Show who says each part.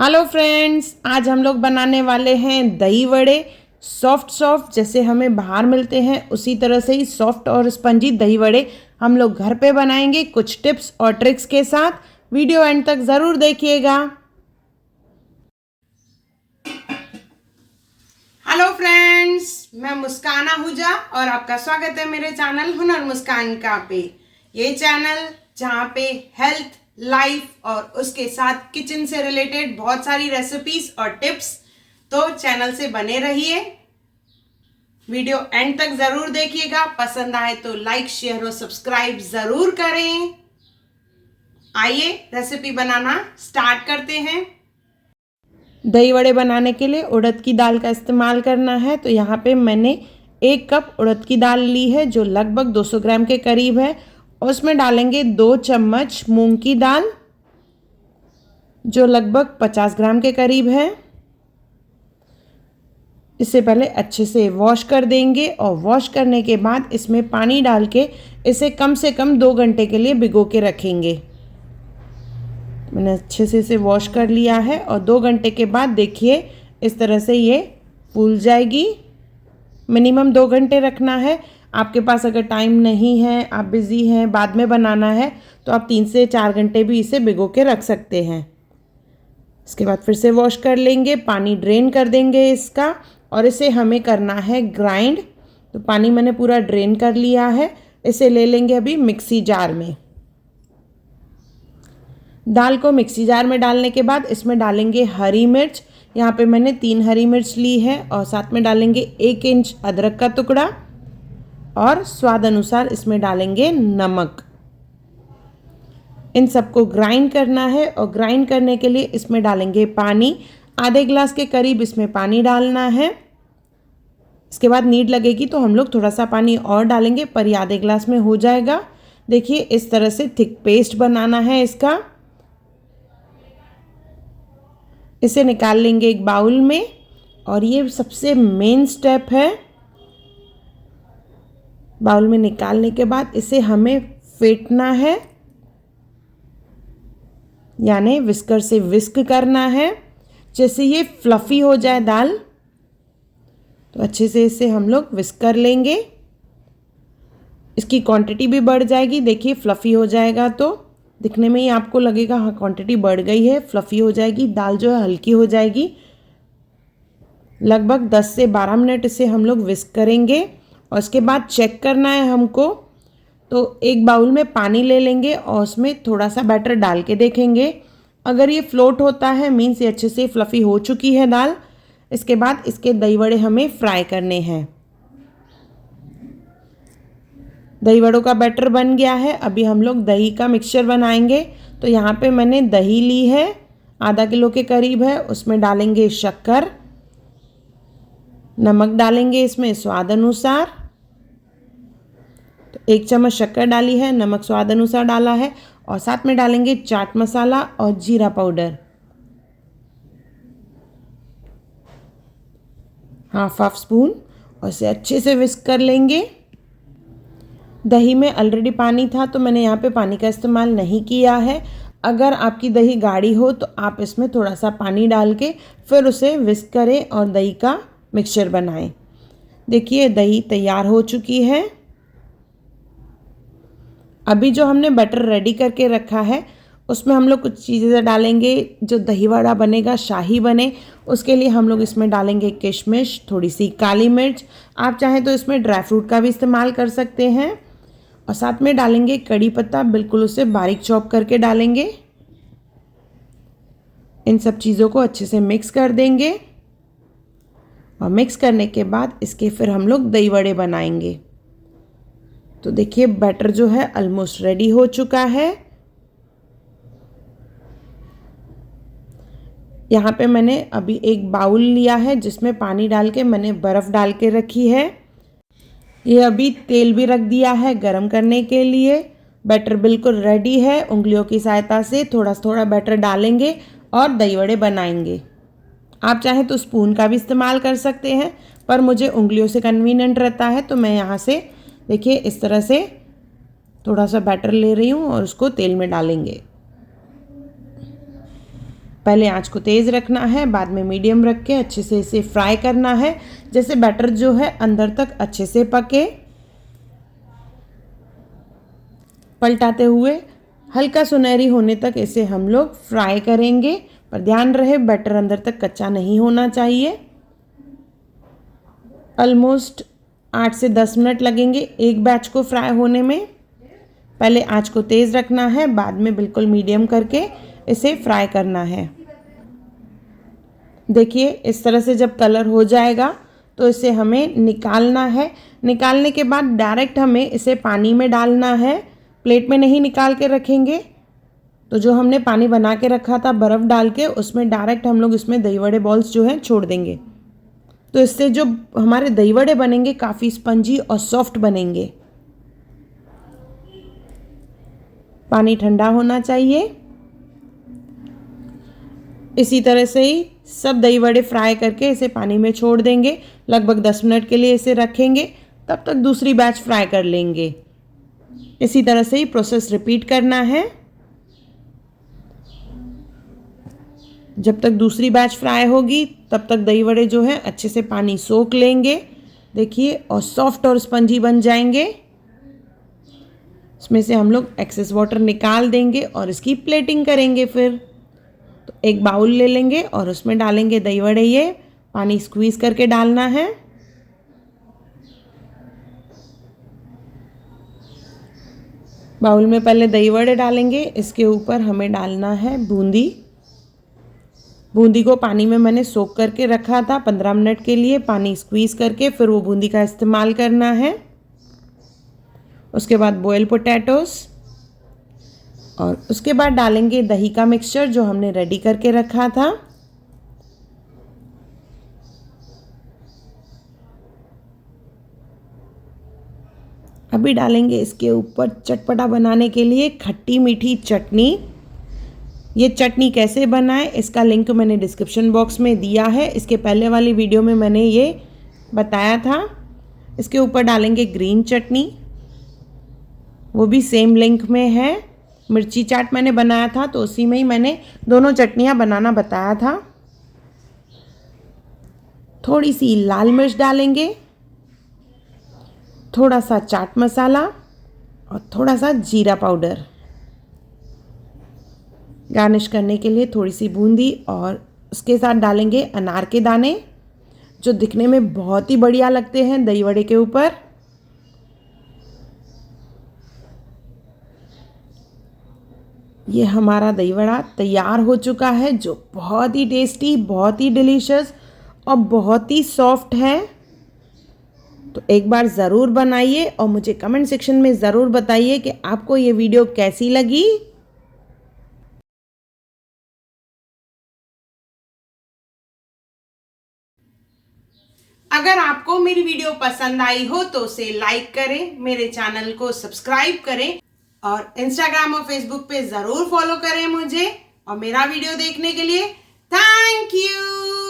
Speaker 1: Hello friends, आज हम लोग बनाने वाले हैं दही वड़े। सॉफ्ट जैसे हमें बाहर मिलते हैं उसी तरह से ही सॉफ्ट और स्पंजी दही वड़े हम लोग घर पे बनाएंगे कुछ टिप्स और ट्रिक्स के साथ। वीडियो एंड तक ज़रूर देखिएगा। हेलो फ्रेंड्स, मैं मुस्कान आहूजा और आपका स्वागत है मेरे चैनल हुनर मुस्कान का पे। ये चैनल जहाँ पे हेल्थ, लाइफ और उसके साथ किचन से रिलेटेड बहुत सारी रेसिपीज और टिप्स, तो चैनल से बने रहिए। वीडियो एंड तक जरूर देखिएगा। पसंद आए तो लाइक, शेयर और सब्सक्राइब जरूर करें। आइए रेसिपी बनाना स्टार्ट करते हैं। दही वड़े बनाने के लिए उड़द की दाल का इस्तेमाल करना है। तो यहाँ पे मैंने 1 कप उड़द की दाल ली है जो लगभग 200 ग्राम के करीब है। उसमें डालेंगे 2 चम्मच मूंग की दाल जो लगभग 50 ग्राम के करीब है। इससे पहले अच्छे से वॉश कर देंगे और वॉश करने के बाद इसमें पानी डाल के इसे कम से कम 2 घंटे के लिए भिगो के रखेंगे। मैंने अच्छे से इसे वॉश कर लिया है और 2 घंटे के बाद देखिए इस तरह से ये फूल जाएगी। मिनिमम 2 घंटे रखना है। आपके पास अगर टाइम नहीं है, आप बिज़ी हैं, बाद में बनाना है, तो आप 3 से 4 घंटे भी इसे भिगो के रख सकते हैं। इसके बाद फिर से वॉश कर लेंगे, पानी ड्रेन कर देंगे इसका और इसे हमें करना है ग्राइंड। तो पानी मैंने पूरा ड्रेन कर लिया है। इसे ले लेंगे अभी मिक्सी जार में। दाल को मिक्सी जार में डालने के बाद इसमें डालेंगे हरी मिर्च। यहाँ पे मैंने 3 हरी मिर्च ली है और साथ में डालेंगे 1 इंच अदरक का टुकड़ा और स्वाद अनुसार इसमें डालेंगे नमक। इन सबको ग्राइंड करना है और ग्राइंड करने के लिए इसमें डालेंगे पानी। आधे गिलास के करीब इसमें पानी डालना है। इसके बाद नीड लगेगी तो हम लोग थोड़ा सा पानी और डालेंगे, पर ये आधे गिलास में हो जाएगा। देखिए इस तरह से थिक पेस्ट बनाना है इसका। इसे निकाल लेंगे एक बाउल में और ये सबसे मेन स्टेप है। बाउल में निकालने के बाद इसे हमें फेंटना है, यानी विस्कर से विस्क करना है। जैसे ये फ्लफ़ी हो जाए दाल तो अच्छे से इसे हम लोग विस्क कर लेंगे। इसकी क्वांटिटी भी बढ़ जाएगी। देखिए फ्लफ़ी हो जाएगा तो दिखने में ही आपको लगेगा हाँ क्वांटिटी बढ़ गई है, फ्लफ़ी हो जाएगी दाल, जो है हल्की हो जाएगी। लगभग 10 से 12 मिनट इसे हम लोग विस्क करेंगे और उसके बाद चेक करना है हमको। तो एक बाउल में पानी ले लेंगे और उसमें थोड़ा सा बैटर डाल के देखेंगे। अगर ये फ्लोट होता है मीन्स ये अच्छे से फ्लफ़ी हो चुकी है दाल। इसके बाद इसके दही वड़े हमें फ्राई करने हैं। दही वड़ों का बैटर बन गया है। अभी हम लोग दही का मिक्सचर बनाएंगे। तो यहाँ पे मैंने दही ली है, आधा किलो के करीब है। उसमें डालेंगे शक्कर, नमक डालेंगे इसमें स्वाद अनुसार। तो 1 चम्मच शक्कर डाली है, नमक स्वाद अनुसार डाला है और साथ में डालेंगे चाट मसाला और जीरा पाउडर हाफ स्पून और इसे अच्छे से विस्क कर लेंगे। दही में ऑलरेडी पानी था तो मैंने यहाँ पे पानी का इस्तेमाल नहीं किया है। अगर आपकी दही गाढ़ी हो तो आप इसमें थोड़ा सा पानी डाल के फिर उसे विस्क करें और दही का मिक्सचर बनाएं। देखिए दही तैयार हो चुकी है। अभी जो हमने बटर रेडी करके रखा है उसमें हम लोग कुछ चीज़ें डालेंगे जो दही वड़ा बनेगा, शाही बने। उसके लिए हम लोग इसमें डालेंगे किशमिश, थोड़ी सी काली मिर्च, आप चाहें तो इसमें ड्राई फ्रूट का भी इस्तेमाल कर सकते हैं और साथ में डालेंगे कड़ी पत्ता, बिल्कुल उसे बारीक चॉप करके डालेंगे। इन सब चीज़ों को अच्छे से मिक्स कर देंगे और मिक्स करने के बाद इसके फिर हम लोग दही वड़े बनाएंगे। तो देखिए बैटर जो है ऑलमोस्ट रेडी हो चुका है। यहाँ पे मैंने अभी एक बाउल लिया है जिसमें पानी डाल के मैंने बर्फ़ डाल के रखी है। ये अभी तेल भी रख दिया है गरम करने के लिए। बैटर बिल्कुल रेडी है। उंगलियों की सहायता से थोड़ा थोड़ा बैटर डालेंगे और दही वड़े बनाएंगे। आप चाहें तो स्पून का भी इस्तेमाल कर सकते हैं, पर मुझे उंगलियों से कन्वीनियंट रहता है तो मैं यहाँ से देखिए इस तरह से थोड़ा सा बैटर ले रही हूँ और उसको तेल में डालेंगे। पहले आंच को तेज़ रखना है, बाद में मीडियम रख के अच्छे से इसे फ्राई करना है, जैसे बैटर जो है अंदर तक अच्छे से पके। पलटाते हुए हल्का सुनहरी होने तक इसे हम लोग फ्राई करेंगे, पर ध्यान रहे बैटर अंदर तक कच्चा नहीं होना चाहिए। ऑलमोस्ट 8 से 10 मिनट लगेंगे एक बैच को फ्राई होने में। पहले आंच को तेज़ रखना है, बाद में बिल्कुल मीडियम करके इसे फ्राई करना है। देखिए इस तरह से जब कलर हो जाएगा तो इसे हमें निकालना है। निकालने के बाद डायरेक्ट हमें इसे पानी में डालना है, प्लेट में नहीं निकाल के रखेंगे। तो जो हमने पानी बना के रखा था बर्फ़ डाल के, उसमें डायरेक्ट हम लोग इसमें दही वड़े बॉल्स जो हैं छोड़ देंगे। तो इससे जो हमारे दही वड़े बनेंगे काफ़ी स्पंजी और सॉफ्ट बनेंगे। पानी ठंडा होना चाहिए। इसी तरह से ही सब दही वड़े फ्राई करके इसे पानी में छोड़ देंगे। लगभग 10 मिनट के लिए इसे रखेंगे, तब तक दूसरी बैच फ्राई कर लेंगे। इसी तरह से ही प्रोसेस रिपीट करना है जब तक दूसरी बैच फ्राई होगी। तब तक दही वड़े जो है अच्छे से पानी सोख लेंगे, देखिए, और सॉफ्ट और स्पंजी बन जाएंगे। इसमें से हम लोग एक्सेस वाटर निकाल देंगे और इसकी प्लेटिंग करेंगे। फिर तो एक बाउल ले लेंगे और उसमें डालेंगे दही वड़े। ये पानी स्क्वीज़ करके डालना है। बाउल में पहले दही वड़े डालेंगे, इसके ऊपर हमें डालना है बूंदी। बूंदी को पानी में मैंने सोख करके रखा था 15 मिनट के लिए, पानी स्क्वीज़ करके फिर वो बूंदी का इस्तेमाल करना है। उसके बाद बॉयल पोटैटोस, और उसके बाद डालेंगे दही का मिक्सचर जो हमने रेडी करके रखा था। अभी डालेंगे इसके ऊपर चटपटा बनाने के लिए खट्टी मीठी चटनी। ये चटनी कैसे बनाएं इसका लिंक मैंने डिस्क्रिप्शन बॉक्स में दिया है। इसके पहले वाली वीडियो में मैंने ये बताया था। इसके ऊपर डालेंगे ग्रीन चटनी, वो भी सेम लिंक में है। मिर्ची चाट मैंने बनाया था तो उसी में ही मैंने दोनों चटनियाँ बनाना बताया था। थोड़ी सी लाल मिर्च डालेंगे, थोड़ा सा चाट मसाला और थोड़ा सा जीरा पाउडर। गार्निश करने के लिए थोड़ी सी बूंदी, और उसके साथ डालेंगे अनार के दाने जो दिखने में बहुत ही बढ़िया लगते हैं दही वड़े के ऊपर। ये हमारा दही वड़ा तैयार हो चुका है, जो बहुत ही टेस्टी, बहुत ही डिलीशियस और बहुत ही सॉफ्ट है। तो एक बार ज़रूर बनाइए और मुझे कमेंट सेक्शन में ज़रूर बताइए कि आपको ये वीडियो कैसी लगी। अगर आपको मेरी वीडियो पसंद आई हो तो उसे लाइक करें, मेरे चैनल को सब्सक्राइब करें और इंस्टाग्राम और फेसबुक पे ज़रूर फॉलो करें मुझे। और मेरा वीडियो देखने के लिए थैंक यू।